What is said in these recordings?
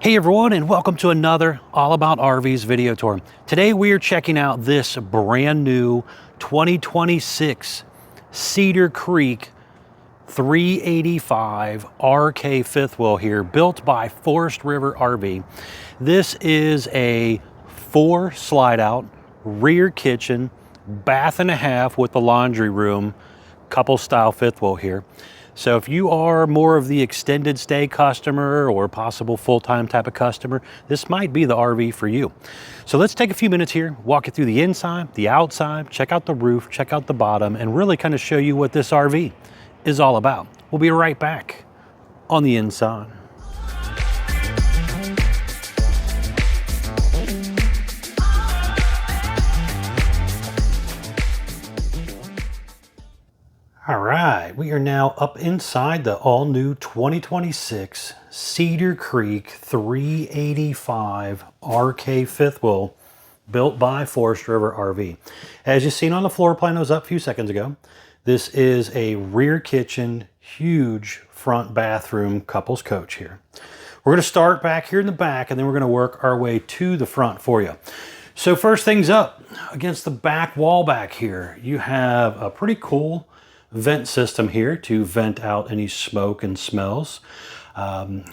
Hey everyone, and welcome to another All About RVs video tour. Today we are checking out this brand new 2026 Cedar Creek 385 RK fifth wheel here, built by Forestriver RV. This is a 4 slide out, rear kitchen, bath and a half with the laundry room, couple style fifth wheel here. So if you are more of the extended stay customer or possible full-time type of customer, this might be the RV for you. So let's take a few minutes here, walk you through the inside, the outside, check out the roof, check out the bottom, and really kind of show you what this RV is all about. We'll be right back on the inside. All right, we are now up inside the all-new 2026 Cedar Creek 385 RK fifth wheel, built by Forestriver RV. As you've seen on the floor plan that was up a few seconds ago, this is a rear kitchen, huge front bathroom couples coach here. We're going to start back here in the back, and then we're going to work our way to the front for you. So first things up, against the back wall back here, you have a pretty cool vent system here to vent out any smoke and smells. A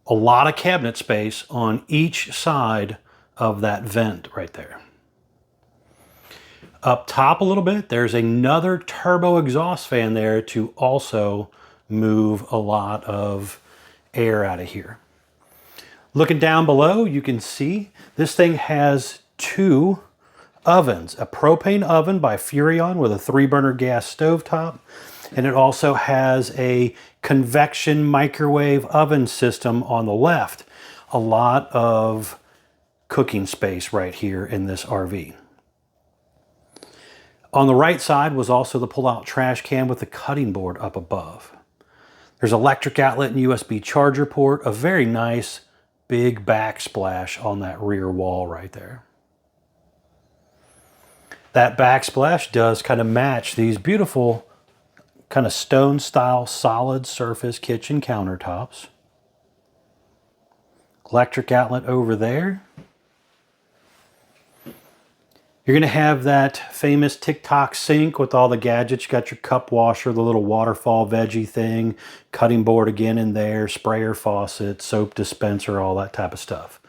lot of cabinet space on each side of that vent right there. Up top a little bit, there's another turbo exhaust fan there to also move a lot of air out of here. Looking down below, you can see this thing has 2 ovens, a propane oven by Furrion with a 3-burner gas stovetop, and it also has a convection microwave oven system on the left. A lot of cooking space right here in this RV. On the right side was also the pull-out trash can with the cutting board up above. There's electric outlet and USB charger port, a very nice big backsplash on that rear wall right there. That backsplash does kind of match these beautiful kind of stone style solid surface kitchen countertops. Electric outlet over there. You're going to have that famous TikTok sink with all the gadgets. You got your cup washer, the little waterfall veggie thing, cutting board again in there, sprayer faucet, soap dispenser, all that type of stuff.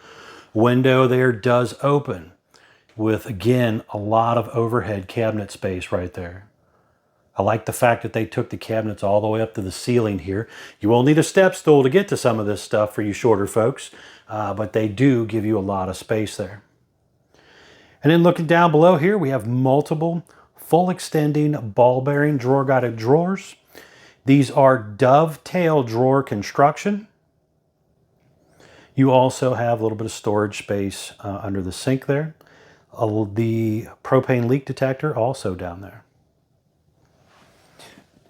Window there does open, with, again, a lot of overhead cabinet space right there. I like the fact that they took the cabinets all the way up to the ceiling here. You will need a step stool to get to some of this stuff for you shorter folks, but they do give you a lot of space there. And then looking down below here, we have multiple full extending ball bearing drawer guided drawers. These are dovetail drawer construction. You also have a little bit of storage space under the sink there. The propane leak detector also down there.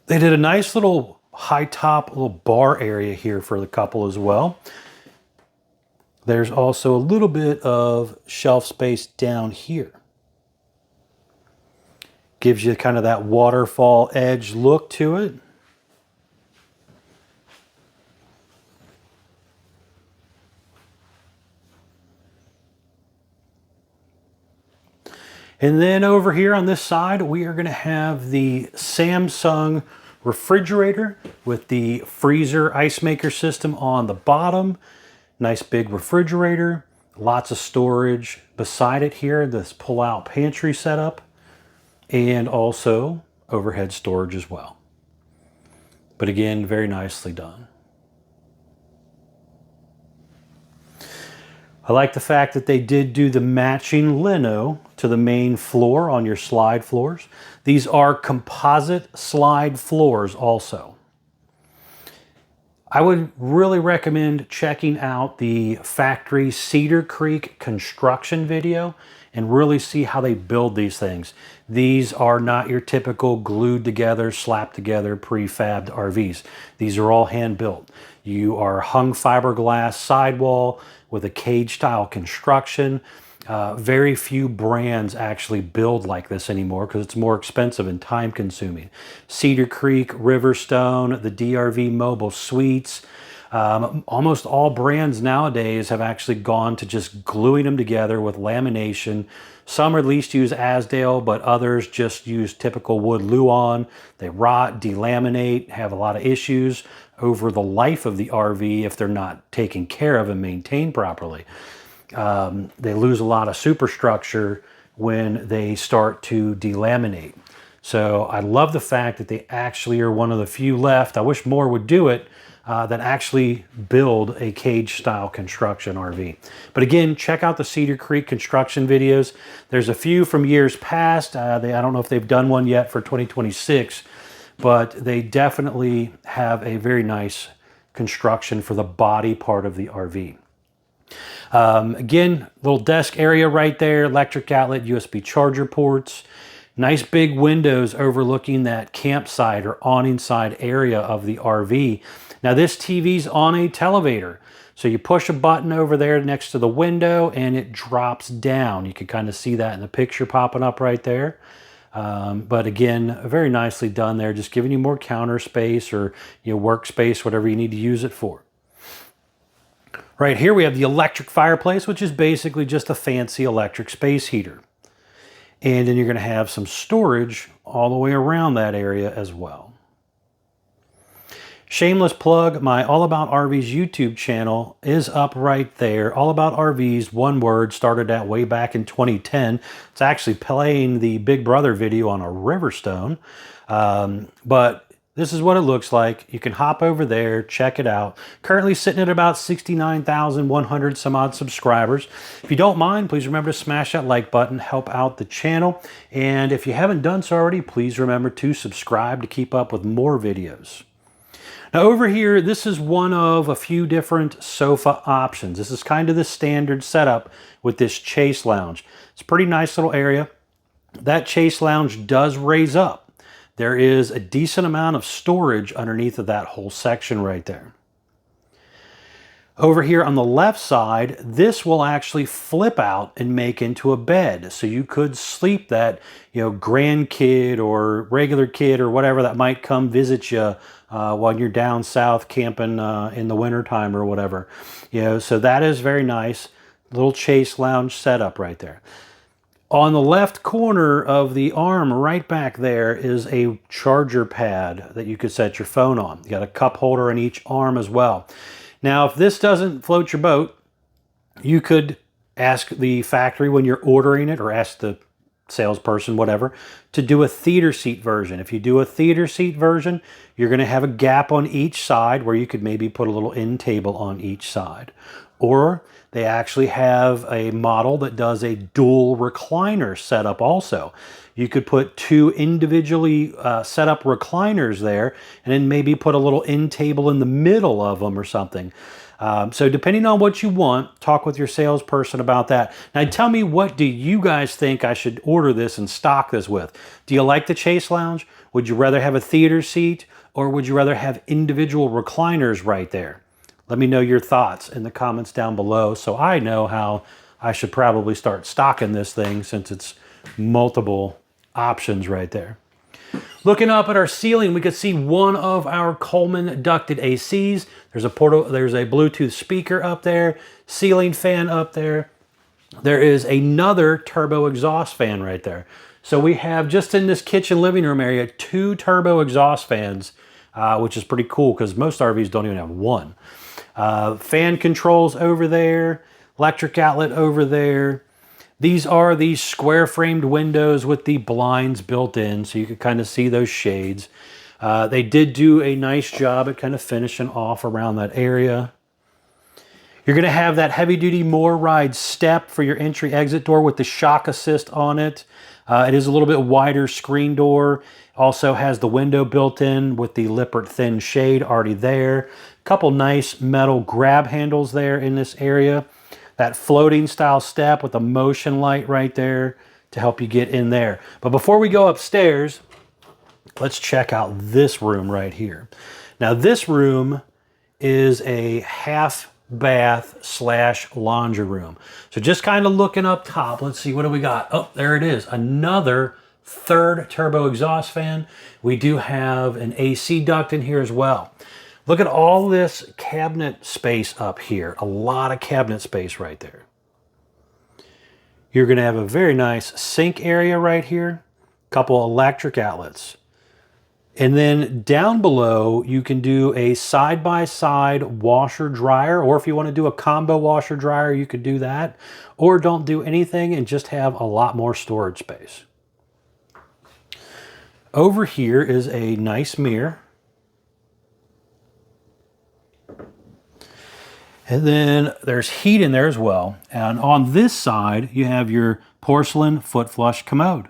They did a nice little high top little bar area here for the couple as well. There's also a little bit of shelf space down here. Gives you kind of that waterfall edge look to it. And then over here on this side, we are going to have the Samsung refrigerator with the freezer ice maker system on the bottom. Nice big refrigerator, lots of storage beside it here, this pull-out pantry setup, and also overhead storage as well. But again, very nicely done. I like the fact that they did do the matching lino to the main floor on your slide floors. These are composite slide floors also. I would really recommend checking out the factory Cedar Creek construction video and really see how they build these things. These are not your typical glued together, slapped together, prefabbed RVs. These are all hand built. You are hung fiberglass sidewall with a cage style construction. Very few brands actually build like this anymore because it's more expensive and time consuming. Cedar Creek, Riverstone, the DRV Mobile Suites, Almost all brands nowadays have actually gone to just gluing them together with lamination. Some at least use Asdale, but others just use typical wood Luan. They rot, delaminate, have a lot of issues over the life of the RV if they're not taken care of and maintained properly. They lose a lot of superstructure when they start to delaminate. So I love the fact that they actually are one of the few left. I wish more would do it. That actually build a cage style construction RV. But again, check out the Cedar Creek construction videos. There's a few from years past. I don't know if they've done one yet for 2026, but they definitely have a very nice construction for the body part of the RV. Again, little desk area right there, electric outlet, USB charger ports. Nice big windows overlooking that campsite or awning side area of the RV. Now this TV's on a televator. So you push a button over there next to the window and it drops down. You can kind of see that in the picture popping up right there. But again, very nicely done there, just giving you more counter space or workspace, whatever you need to use it for. Right here we have the electric fireplace, which is basically just a fancy electric space heater. And then you're going to have some storage all the way around that area as well. Shameless plug, my All About RVs YouTube channel is up right there. All About RVs, one word, started that way back in 2010. It's actually playing the Big Brother video on a Riverstone. But this is what it looks like. You can hop over there, check it out. Currently sitting at about 69,100 some odd subscribers. If you don't mind, please remember to smash that like button, help out the channel. And if you haven't done so already, please remember to subscribe to keep up with more videos. Now over here, this is one of a few different sofa options. This is kind of the standard setup with this chase lounge. It's a pretty nice little area. That chase lounge does raise up. There is a decent amount of storage underneath of that whole section right there. Over here on the left side, this will actually flip out and make into a bed. So you could sleep that, grandkid or regular kid or whatever that might come visit you while you're down south camping in the wintertime or whatever. So that is very nice. Little chase lounge setup right there. On the left corner of the arm right back there is a charger pad that you could set your phone on. You got a cup holder in each arm as well. Now, if this doesn't float your boat, you could ask the factory when you're ordering it, or ask the salesperson, whatever, to do a theater seat version. If you do a theater seat version, you're going to have a gap on each side where you could maybe put a little end table on each side. Or they actually have a model that does a dual recliner setup also. You could put two individually set up recliners there and then maybe put a little end table in the middle of them or something. So depending on what you want, talk with your salesperson about that. Now tell me, what do you guys think I should order this and stock this with? Do you like the chase lounge? Would you rather have a theater seat, or would you rather have individual recliners right there? Let me know your thoughts in the comments down below so I know how I should probably start stocking this thing, since it's multiple options right there. Looking up at our ceiling, we could see one of our Coleman ducted ACs. There's a Bluetooth speaker up there, ceiling fan up there. There is another turbo exhaust fan right there. So we have, just in this kitchen living room area, 2 turbo exhaust fans, which is pretty cool because most RVs don't even have one. Fan controls over there, electric outlet over there. These are these square framed windows with the blinds built in, so you can kind of see those shades. They did do a nice job at kind of finishing off around that area. You're going to have that heavy duty MORride step for your entry exit door with the shock assist on it. It is a little bit wider screen door. Also has the window built in with the Lippert thin shade already there. Couple nice metal grab handles there in this area. That floating style step with a motion light right there to help you get in there. But before we go upstairs, let's check out this room right here. Now this room is a half bath / laundry room. So just kind of looking up top, let's see, what do we got? Oh, there it is. Another 3rd turbo exhaust fan. We do have an AC duct in here as well. Look at all this cabinet space up here. A lot of cabinet space right there. You're going to have a very nice sink area right here. Couple electric outlets. And then down below, you can do a side-by-side washer dryer, or if you want to do a combo washer dryer, you could do that. Or don't do anything and just have a lot more storage space. Over here is a nice mirror. And then there's heat in there as well. And on this side, you have your porcelain foot flush commode.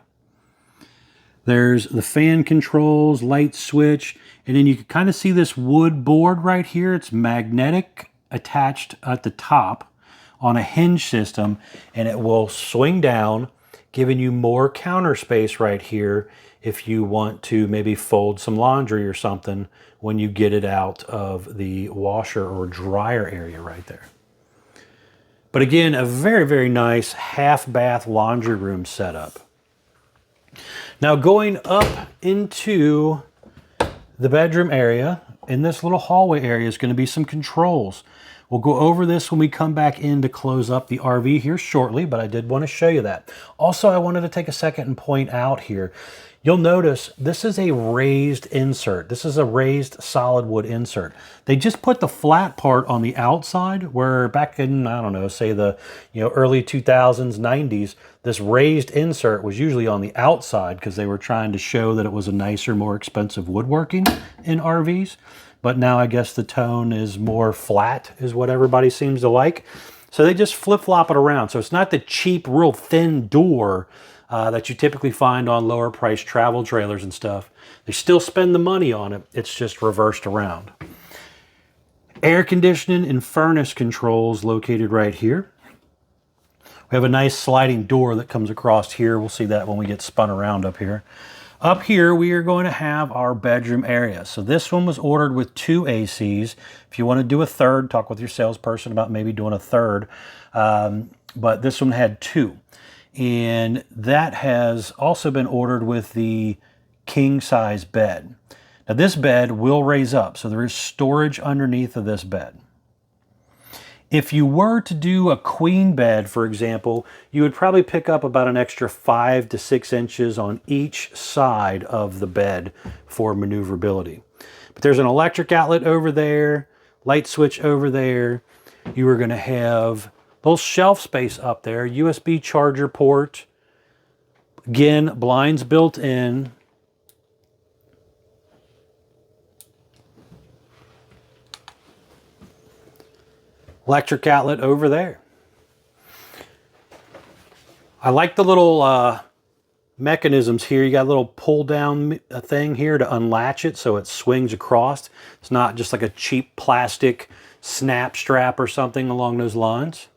There's the fan controls, light switch, and then you can kind of see this wood board right here. It's magnetic, attached at the top on a hinge system, and it will swing down, giving you more counter space right here if you want to maybe fold some laundry or something when you get it out of the washer or dryer area right there. But again, a very, very nice half bath laundry room setup. Now going up into the bedroom area, in this little hallway area is going to be some controls. We'll go over this when we come back in to close up the RV here shortly, but I did want to show you that. Also, I wanted to take a second and point out here, you'll notice this is a raised insert. This is a raised solid wood insert. They just put the flat part on the outside, where back in, I don't know, say the early 2000s, 90s, this raised insert was usually on the outside because they were trying to show that it was a nicer, more expensive woodworking in RVs. But now I guess the tone is more flat, is what everybody seems to like. So they just flip-flop it around. So it's not the cheap, real thin door that you typically find on lower priced travel trailers and stuff. They still spend the money on it. It's just reversed around. Air conditioning and furnace controls located right here. We have a nice sliding door that comes across here. We'll see that when we get spun around up here. Up here, we are going to have our bedroom area. So this one was ordered with 2 ACs. If you want to do a third, talk with your salesperson about maybe doing a third. But this one had 2. And that has also been ordered with the king size bed. Now this bed will raise up, so there is storage underneath of this bed. If you were to do a queen bed, for example, you would probably pick up about an extra 5 to 6 inches on each side of the bed for maneuverability. But there's an electric outlet over there, light switch over there. You are going to have a little shelf space up there, USB charger port. Again, blinds built in. Electric outlet over there. I like the little mechanisms here. You got a little pull down thing here to unlatch it so it swings across. It's not just like a cheap plastic snap strap or something along those lines.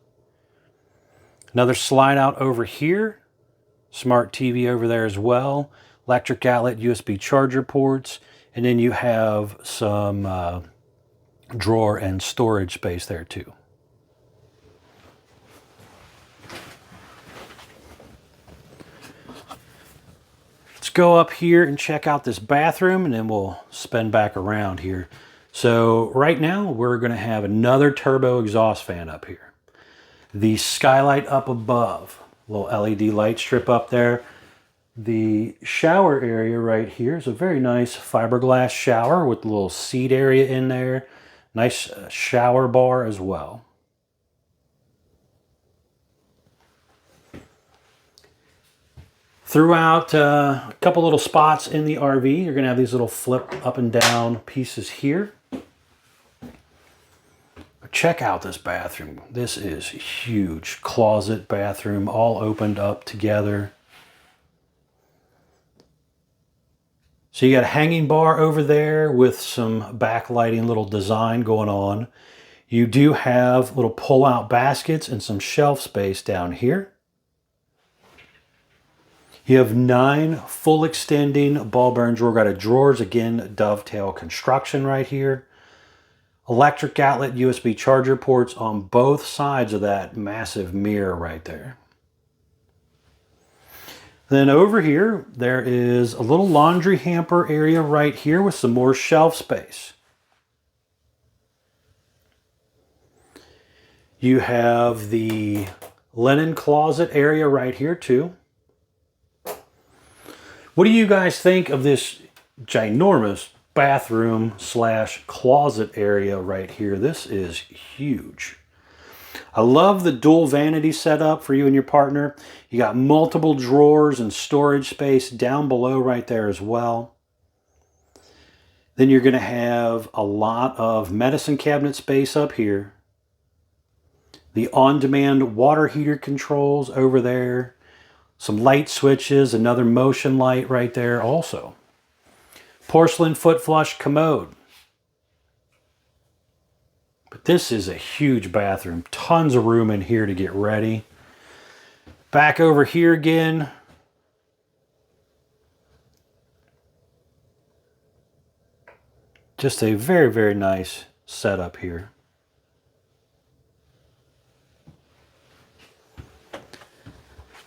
Another slide out over here. Smart TV over there as well. Electric outlet, USB charger ports. And then you have some drawer and storage space there too. Let's go up here and check out this bathroom, and then we'll spin back around here. So right now we're going to have another turbo exhaust fan up here. The skylight up above, little LED light strip up there. The shower area right here is a very nice fiberglass shower with a little seat area in there. Nice shower bar as well. Throughout a couple little spots in the RV, you're going to have these little flip up and down pieces here. Check out this bathroom. This is huge. Closet bathroom, all opened up together. So you got a hanging bar over there with some backlighting little design going on. You do have little pull-out baskets and some shelf space down here. You have 9 full extending ball bearing drawer guided drawers. Again, dovetail construction right here. Electric outlet, USB charger ports on both sides of that massive mirror right there. Then over here, there is a little laundry hamper area right here with some more shelf space. You have the linen closet area right here too. What do you guys think of this ginormous bathroom / closet area right here? This is huge. I love the dual vanity setup for you and your partner. You got multiple drawers and storage space down below right there as well. Then you're going to have a lot of medicine cabinet space up here. The on-demand water heater controls over there. Some light switches, another motion light right there also. Porcelain foot flush commode. But this is a huge bathroom. Tons of room in here to get ready. Back over here again. Just a very, very nice setup here.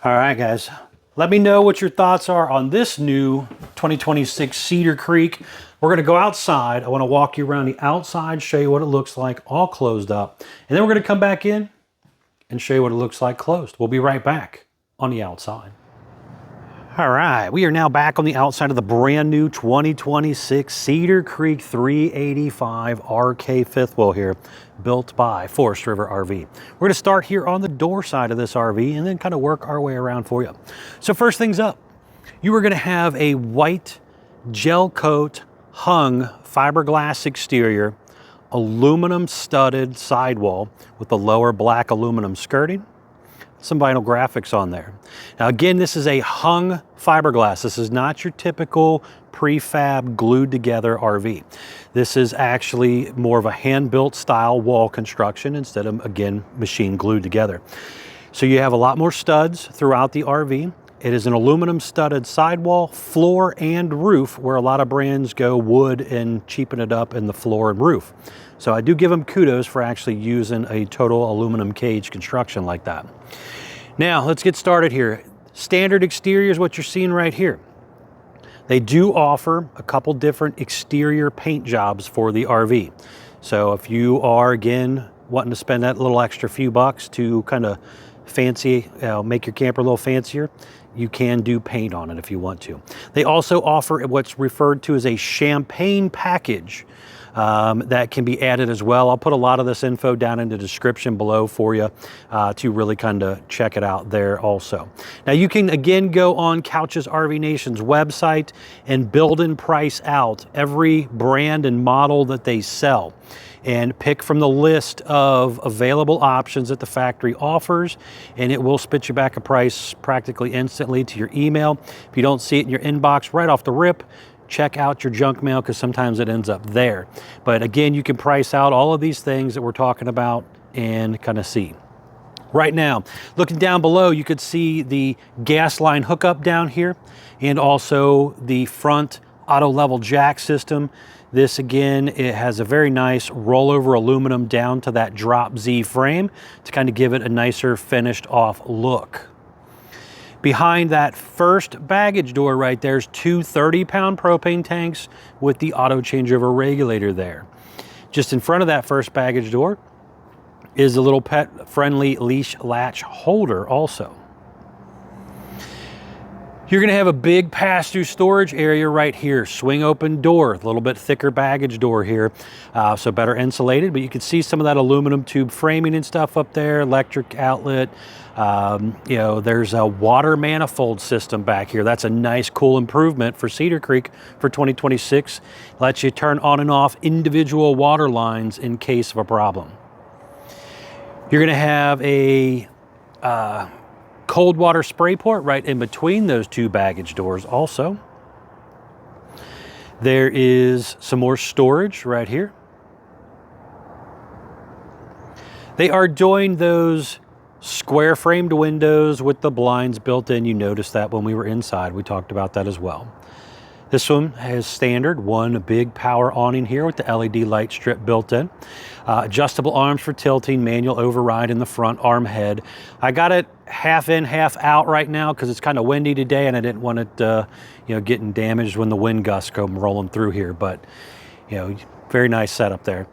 All right, guys. Let me know what your thoughts are on this new 2026 Cedar Creek. We're going to go outside. I want to walk you around the outside, show you what it looks like all closed up. And then we're going to come back in and show you what it looks like closed. We'll be right back on the outside. All right, we are now back on the outside of the brand new 2026 Cedar Creek 385 RK fifth wheel here, built by Forestriver RV. We're going to start here on the door side of this RV and then kind of work our way around for you. So first things up, you are going to have a white gel coat hung fiberglass exterior, aluminum studded sidewall with the lower black aluminum skirting. Some vinyl graphics on there. Now again, this is a hung fiberglass. This is not your typical prefab glued together RV. This is actually more of a hand-built style wall construction instead of, again, machine glued together. So you have a lot more studs throughout the RV. It is an aluminum studded sidewall, floor, and roof, where a lot of brands go wood and cheapen it up in the floor and roof. So I do give them kudos for actually using a total aluminum cage construction like that. Now let's get started here. Standard exterior is what you're seeing right here. They do offer a couple different exterior paint jobs for the RV. So if you are, again, wanting to spend that little extra few bucks to kind of fancy, make your camper a little fancier, you can do paint on it if you want to. They also offer what's referred to as a champagne package that can be added as well. I'll put a lot of this info down in the description below for you to really kind of check it out there also. Now you can again go on Couches RV Nation's website and build and price out every brand and model that they sell, and pick from the list of available options that the factory offers, and it will spit you back a price practically instantly to your email. If you don't see it in your inbox right off the rip, check out your junk mail, because sometimes it ends up there. But again, you can price out all of these things that we're talking about and kind of see. Right now, looking down below, you could see the gas line hookup down here, and also the front auto level jack system. This again, it has a very nice rollover aluminum down to that drop Z frame to kind of give it a nicer finished off look. Behind that first baggage door right there's two 30-pound propane tanks with the auto changeover regulator there. Just in front of that first baggage door is a little pet-friendly leash latch holder also. You're going to have a big pass-through storage area right here. Swing open door, a little bit thicker baggage door here, so better insulated. But you can see some of that aluminum tube framing and stuff up there, electric outlet. You know, there's a water manifold system back here. That's a nice, cool improvement for Cedar Creek for 2026. Lets you turn on and off individual water lines in case of a problem. You're going to have a cold water spray port right in between those two baggage doors also. There is some more storage right here. They are doing those square framed windows with the blinds built in. You noticed that when we were inside. We talked about that as well. This one has standard one big power awning here with the LED light strip built in. Adjustable arms for tilting, manual override in the front arm head. I got it half in, half out right now because it's kind of windy today and I didn't want it you know, getting damaged when the wind gusts come rolling through here. But you know, very nice setup there.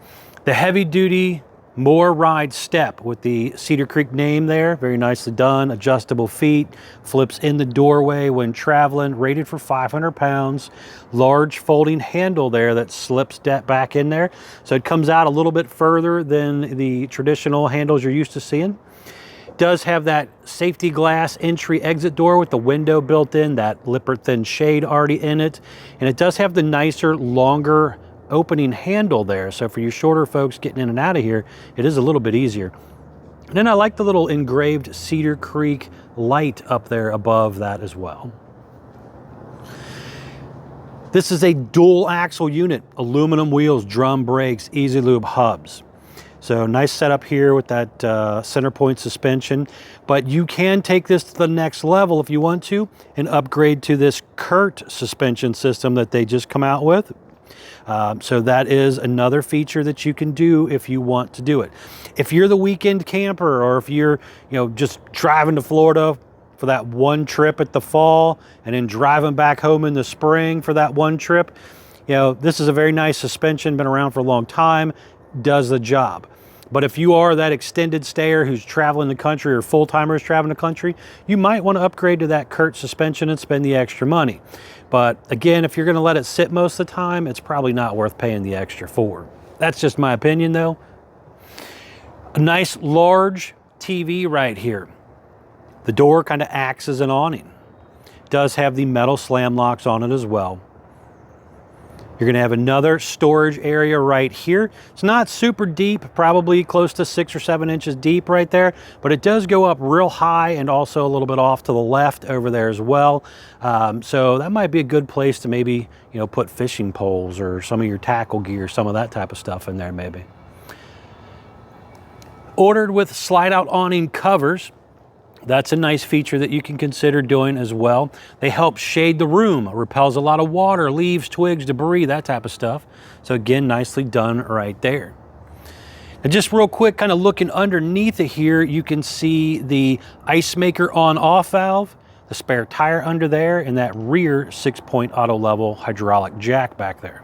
The heavy duty More ride step with the Cedar Creek name there. Very nicely done. Adjustable feet. Flips in the doorway when traveling. Rated for 500 pounds. Large folding handle there that slips back in there. So it comes out a little bit further than the traditional handles you're used to seeing. Does have that safety glass entry exit door with the window built in, that lipper thin shade already in it. And it does have the nicer, longer opening handle there. So for you shorter folks getting in and out of here, it is a little bit easier. And then I like the little engraved Cedar Creek light up there above that as well. This is a dual axle unit, aluminum wheels, drum brakes, easy lube hubs. So nice setup here with that center point suspension, but you can take this to the next level if you want to and upgrade to this Curt suspension system that they just come out with. So that is another feature that you can do if you want to do it. If you're the weekend camper, or if you're, just driving to Florida for that one trip at the fall and then driving back home in the spring for that one trip, this is a very nice suspension, been around for a long time, does the job. But if you are that extended stayer who's traveling the country, or full-timers traveling the country, you might want to upgrade to that Curt suspension and spend the extra money. But again, if you're going to let it sit most of the time, it's probably not worth paying the extra for. That's just my opinion though. A nice large TV right here. The door kind of acts as an awning. Does have the metal slam locks on it as well. You're going to have another storage area right here. It's not super deep, probably close to 6 or 7 inches deep right there, but it does go up real high and also a little bit off to the left over there as well. So that might be a good place to maybe, put fishing poles or some of your tackle gear, some of that type of stuff in there maybe. Ordered with slide out awning covers. That's a nice feature that you can consider doing as well. They help shade the room, repels a lot of water, leaves, twigs, debris, that type of stuff. So again, nicely done right there. And just real quick, kind of looking underneath it here, you can see the ice maker on-off valve, the spare tire under there, and that rear 6-point auto level hydraulic jack back there.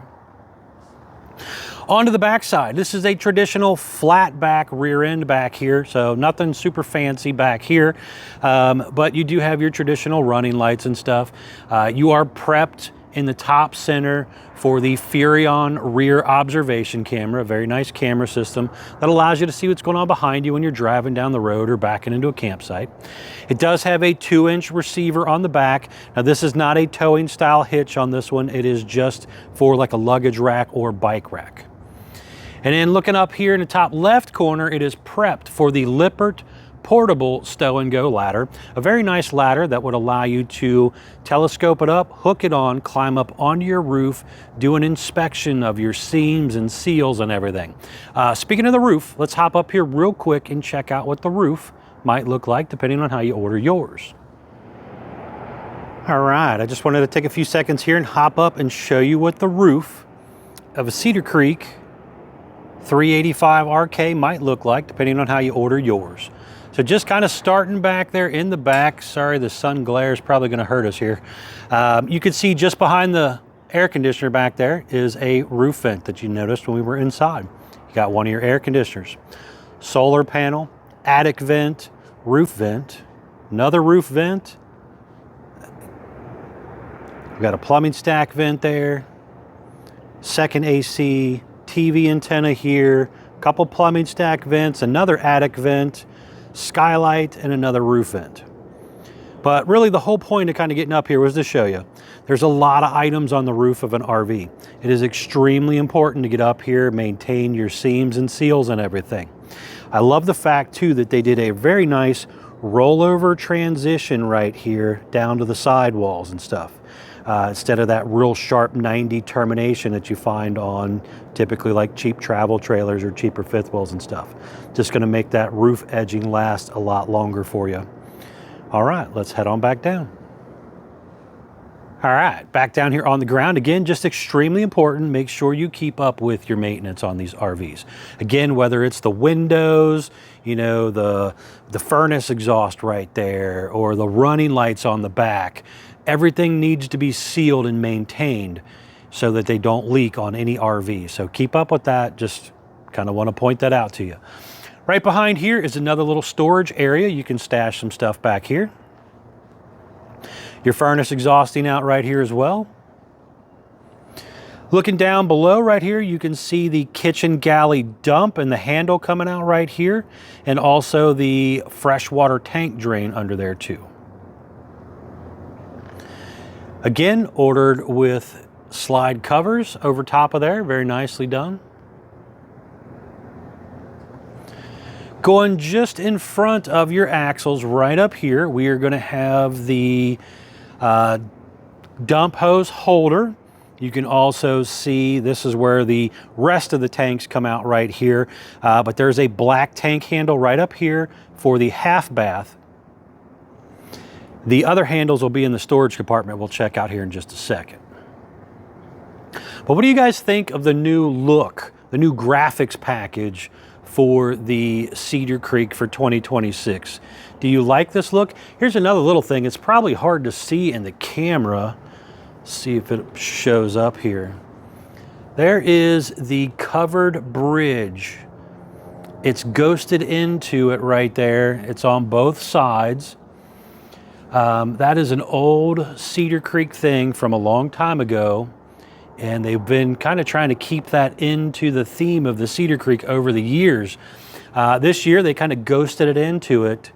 Onto the back side. This is a traditional flat back rear end back here, so nothing super fancy back here, but you do have your traditional running lights and stuff. You are prepped in the top center for the Furion rear observation camera, a very nice camera system that allows you to see what's going on behind you when you're driving down the road or backing into a campsite. It does have a 2-inch receiver on the back. Now this is not a towing style hitch on this one. It is just for like a luggage rack or bike rack. And then looking up here in the top left corner, it is prepped for the Lippert portable stow and go ladder. A very nice ladder that would allow you to telescope it up, hook it on, climb up onto your roof, do an inspection of your seams and seals and everything. Speaking of the roof, let's hop up here real quick and check out what the roof might look like depending on how you order yours. All right, I just wanted to take a few seconds here and hop up and show you what the roof of a Cedar Creek 385 RK might look like depending on how you order yours. So just kind of starting back there in the back. Sorry, the sun glare is probably going to hurt us here. You can see just behind the air conditioner back there is a roof vent that you noticed when we were inside. You got one of your air conditioners. Solar panel, attic vent, roof vent, another roof vent. We've got a plumbing stack vent there, second AC, TV antenna here, a couple plumbing stack vents, another attic vent, skylight, and another roof vent. But really the whole point of kind of getting up here was to show you there's a lot of items on the roof of an RV. It is extremely important to get up here, maintain your seams and seals and everything. I love the fact too that they did a very nice rollover transition right here down to the sidewalls and stuff. Instead of that real sharp 90 termination that you find on typically like cheap travel trailers or cheaper fifth wheels and stuff. Just going to make that roof edging last a lot longer for you. All right, let's head on back down. All right, back down here on the ground. Again, just extremely important. Make sure you keep up with your maintenance on these RVs. Again, whether it's the windows, the furnace exhaust right there, or the running lights on the back, everything needs to be sealed and maintained so that they don't leak on any RV. So keep up with that. Just kind of want to point that out to you. Right behind here is another little storage area. You can stash some stuff back here. Your furnace exhausting out right here as well. Looking down below right here, you can see the kitchen galley dump and the handle coming out right here, and also the freshwater tank drain under there too. Again, ordered with slide covers over top of there, very nicely done. Going just in front of your axles right up here, we are going to have the dump hose holder. You can also see this is where the rest of the tanks come out right here, but there's a black tank handle right up here for the half bath. The other handles will be in the storage compartment we'll check out here in just a second. But what do you guys think of the new look, the new graphics package for the Cedar Creek for 2026? Do you like this look? Here's another little thing. It's probably hard to see in the camera. See if it shows up here. There is the covered bridge. It's ghosted into it right there. It's on both sides. That is an old Cedar Creek thing from a long time ago, and they've been kind of trying to keep that into the theme of the Cedar Creek over the years. This year they kind of ghosted it into it.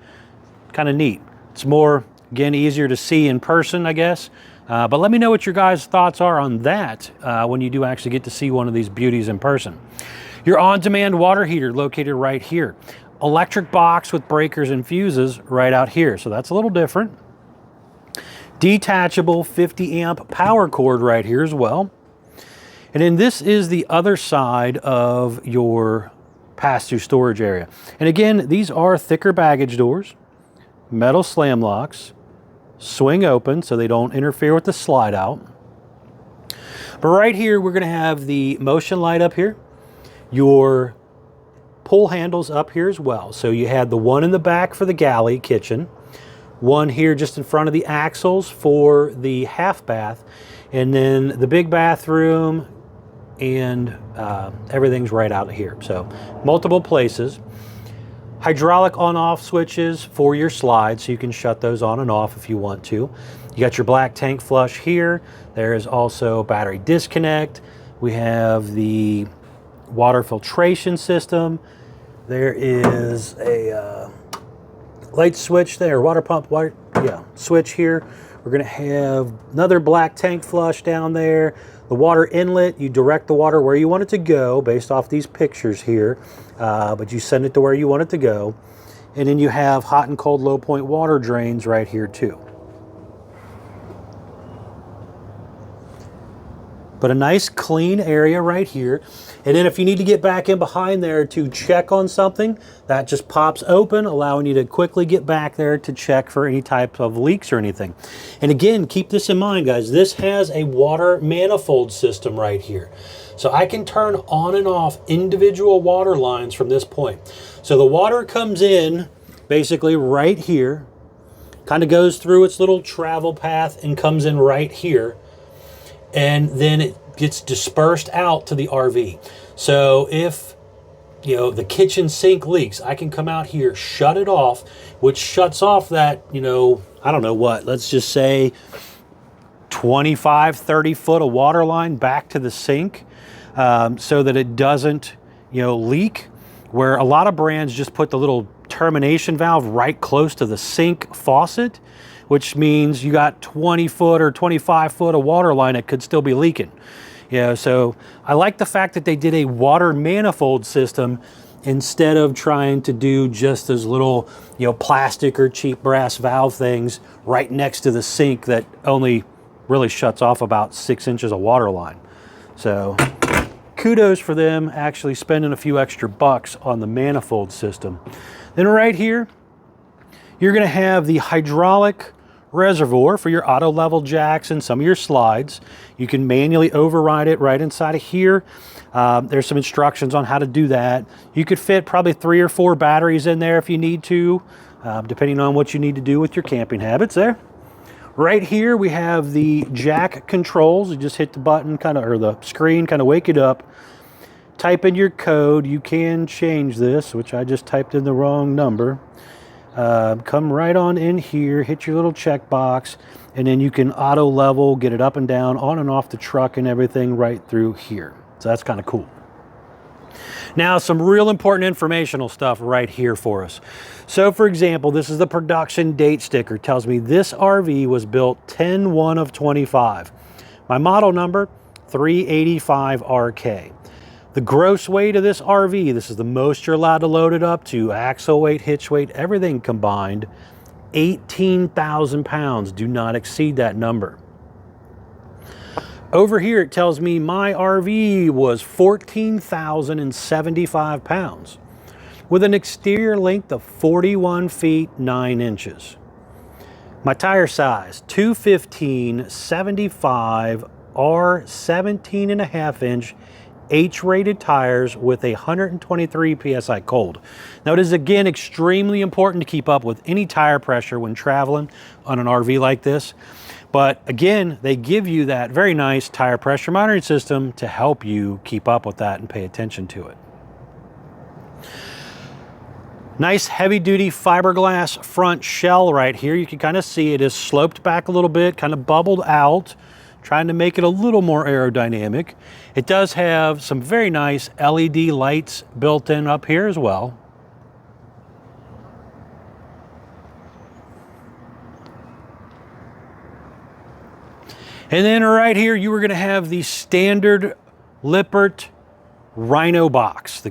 Kind of neat. It's more, again, easier to see in person, I guess. But let me know what your guys' thoughts are on that when you do actually get to see one of these beauties in person. Your on-demand water heater located right here. Electric box with breakers and fuses right out here. So that's a little different. Detachable 50 amp power cord right here as well. And then this is the other side of your pass-through storage area. And again, these are thicker baggage doors, metal slam locks, swing open so they don't interfere with the slide out. But right here, we're going to have the motion light up here, your pull handles up here as well. So you had the one in the back for the galley kitchen, one here just in front of the axles for the half bath, and then the big bathroom, and everything's right out here. So multiple places. Hydraulic on-off switches for your slides, so you can shut those on and off if you want to. You got your black tank flush here. There is also battery disconnect. We have the water filtration system. There is a light switch there, water pump, switch here. We're gonna have another black tank flush down there. The water inlet, you direct the water where you want it to go based off these pictures here, but you send it to where you want it to go. And then you have hot and cold low point water drains right here too. But a nice clean area right here. And then if you need to get back in behind there to check on something, that just pops open, allowing you to quickly get back there to check for any type of leaks or anything. And again, keep this in mind, guys. This has a water manifold system right here. So I can turn on and off individual water lines from this point. So the water comes in basically right here, kind of goes through its little travel path and comes in right here. And then it gets dispersed out to the RV. So if, the kitchen sink leaks, I can come out here, shut it off, which shuts off that, I don't know what, let's just say 25, 30 foot of water line back to the sink, so that it doesn't, leak, where a lot of brands just put the little termination valve right close to the sink faucet, which means you got 20 foot or 25 foot of water line that could still be leaking. So I like the fact that they did a water manifold system instead of trying to do just those little, plastic or cheap brass valve things right next to the sink that only really shuts off about 6 inches of water line. So kudos for them actually spending a few extra bucks on the manifold system. Then right here, you're going to have the hydraulic reservoir for your auto level jacks and some of your slides. You can manually override it right inside of here. There's some instructions on how to do that. You could fit probably 3 or 4 batteries in there if you need to, depending on what you need to do with your camping habits there. Right here we have the jack controls. You just hit the button or the screen, wake it up. type in your code. You can change this, which I just typed in the wrong number. Come right on in here, hit your little checkbox, and then you can auto level, get it up and down, on and off the truck and everything right through here. So that's kind of cool. Now, some real important informational stuff right here for us. So for example, this is the production date sticker. It tells me this RV was built 10/1 of 25. My model number, 385RK. The gross weight of this RV, this is the most you're allowed to load it up to, axle weight, hitch weight, everything combined, 18,000 pounds. Do not exceed that number. Over here, it tells me my RV was 14,075 pounds with an exterior length of 41 feet 9 inches. My tire size, 215/75 R 17.5 inch H-rated tires with 123 PSI cold. Now, it is again extremely important to keep up with any tire pressure when traveling on an RV like this. But again, they give you that very nice tire pressure monitoring system to help you keep up with that and pay attention to it. Nice heavy duty fiberglass front shell right here. You can kind of see it is sloped back a little bit, kind of bubbled out, trying to make it a little more aerodynamic. It does have some very nice LED lights built in up here as well. And then right here, you are going to have the standard Lippert Rhino box.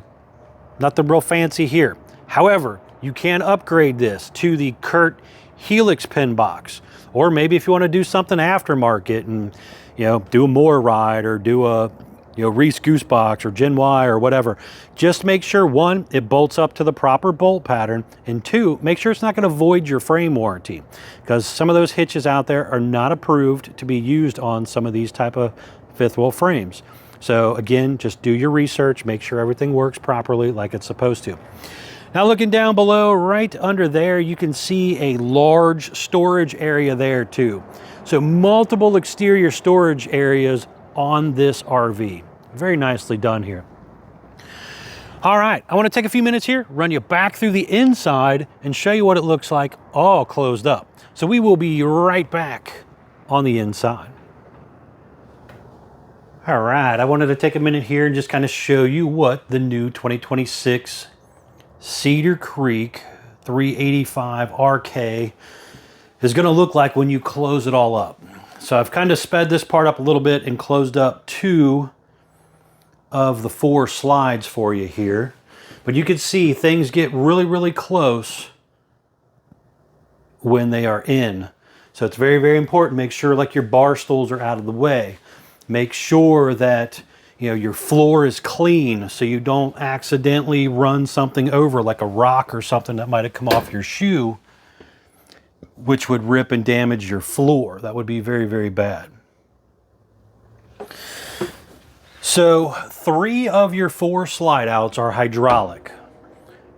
Not the real fancy here. However, you can upgrade this to the Kurt Helix pin box. Or maybe if you want to do something aftermarket and, do a mower ride or do a, Reese Goose box or Gen Y or whatever, just make sure, one, it bolts up to the proper bolt pattern, and two, make sure it's not going to void your frame warranty, because some of those hitches out there are not approved to be used on some of these type of fifth wheel frames. So again, just do your research, make sure everything works properly like it's supposed to. Now, looking down below, right under there, you can see a large storage area there too. So multiple exterior storage areas on this RV. Very nicely done here. All right, I want to take a few minutes here, run you back through the inside and show you what it looks like all closed up. So we will be right back on the inside. All right, I wanted to take a minute here and just kind of show you what the new 2026 Cedar Creek 385 RK is going to look like when you close it all up. So I've kind of sped this part up a little bit and closed up 2 of the 4 slides for you here. But you can see things get really, really close when they are in. So it's very, very important. Make sure like your bar stools are out of the way. Make sure that your floor is clean so you don't accidentally run something over like a rock or something that might have come off your shoe, which would rip and damage your floor. That would be very, very bad. So 3 of your 4 slide outs are hydraulic.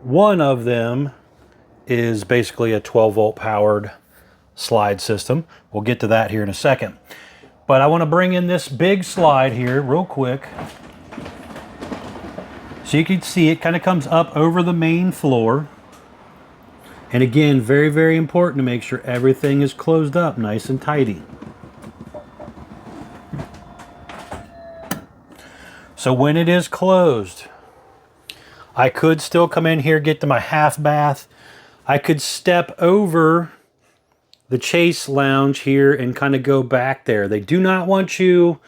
One of them is basically a 12 volt powered slide system. We'll get to that here in a second. But I want to bring in this big slide here real quick. So you can see it kind of comes up over the main floor. And again, very, very important to make sure everything is closed up nice and tidy. So when it is closed, I could still come in here, get to my half bath. I could step over the chase lounge here and kind of go back there. They do not want you,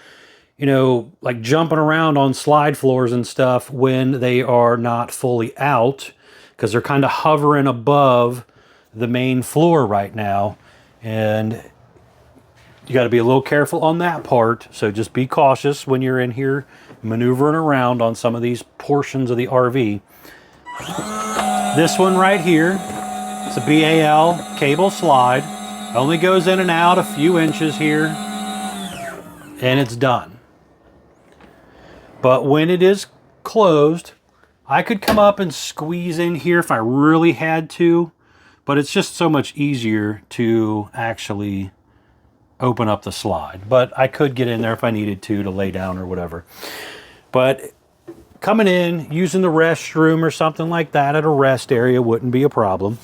like jumping around on slide floors and stuff when they are not fully out, because they're kind of hovering above the main floor right now. And you got to be a little careful on that part. So just be cautious when you're in here maneuvering around on some of these portions of the RV. This one right here, it's a BAL cable slide. Only goes in and out a few inches here, and it's done. But when it is closed, I could come up and squeeze in here if I really had to, but it's just so much easier to actually open up the slide. But I could get in there if I needed to lay down or whatever. But coming in, using the restroom or something like that at a rest area wouldn't be a problem.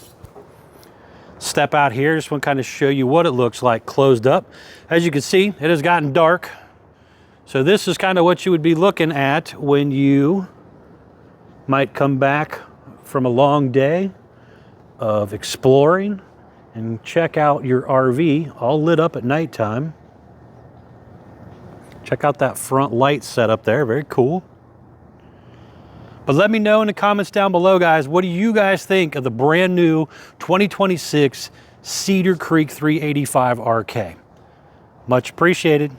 Step out here, just want to kind of show you what it looks like closed up. As you can see, it has gotten dark. So this is kind of what you would be looking at when you might come back from a long day of exploring and check out your RV all lit up at nighttime. Check out that front light setup there, very cool. But let me know in the comments down below, guys, what do you guys think of the brand new 2026 Cedar Creek 385 RK? Much appreciated.